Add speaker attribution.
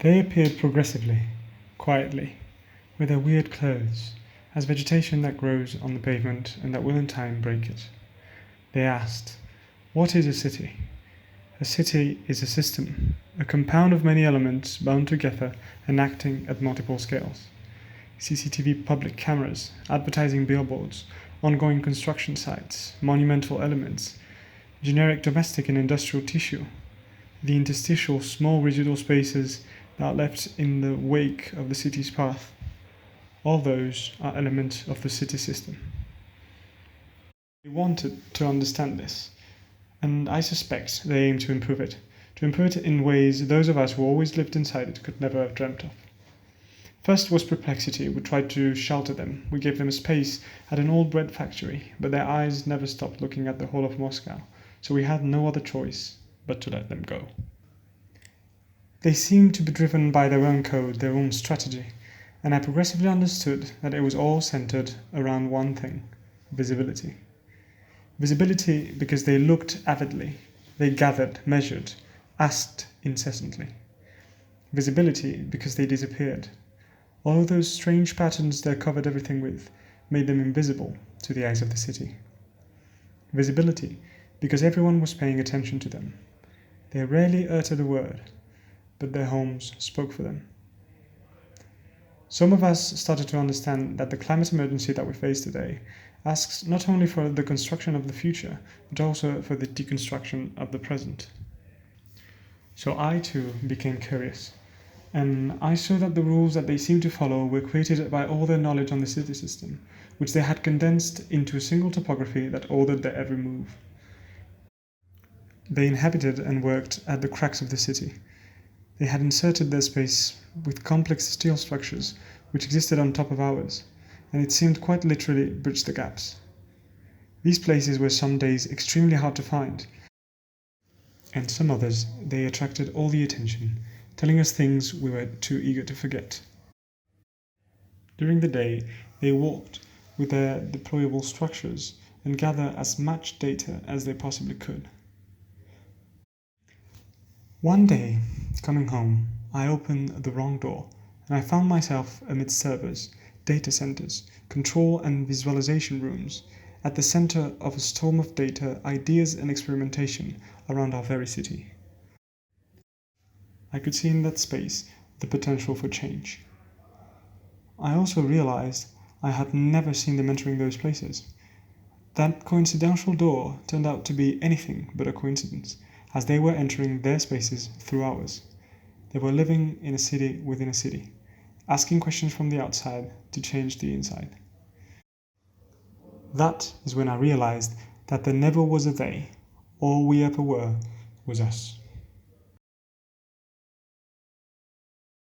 Speaker 1: They appeared progressively, quietly, with their weird clothes, as vegetation that grows on the pavement and that will in time break it. They asked, "What is a city?" A city is a system, a compound of many elements bound together and acting at multiple scales. CCTV public cameras, advertising billboards, ongoing construction sites, monumental elements, generic domestic and industrial tissue, the interstitial small residual spaces that are left in the wake of the city's path. All those are elements of the city system. They wanted to understand this, and I suspect they aim to improve it in ways those of us who always lived inside it could never have dreamt of. First was perplexity. We tried to shelter them. We gave them space at an old bread factory, but their eyes never stopped looking at the whole of Moscow, so we had no other choice but to let them go. They seemed to be driven by their own code, their own strategy, and I progressively understood that it was all centered around one thing: visibility. Visibility because they looked avidly, they gathered, measured, asked incessantly. Visibility because they disappeared. All those strange patterns they covered everything with made them invisible to the eyes of the city. Visibility because everyone was paying attention to them. They rarely uttered a word, but their homes spoke for them. Some of us started to understand that the climate emergency that we face today asks not only for the construction of the future, but also for the deconstruction of the present. So I too became curious, and I saw that the rules that they seemed to follow were created by all their knowledge on the city system, which they had condensed into a single topography that ordered their every move. They inhabited and worked at the cracks of the city. They had inserted their space with complex steel structures which existed on top of ours, and it seemed quite literally bridged the gaps. These places were some days extremely hard to find, and some others they attracted all the attention, telling us things we were too eager to forget. During the day, they walked with their deployable structures and gathered as much data as they possibly could. One day, coming home, I opened the wrong door, and I found myself amid servers, data centers, control and visualization rooms, at the center of a storm of data, ideas and experimentation around our very city. I could see in that space the potential for change. I also realized I had never seen them entering those places. That coincidental door turned out to be anything but a coincidence, as they were entering their spaces through ours. They were living in a city within a city, asking questions from the outside to change the inside. That is when I realized that there never was a they. All we ever were was us.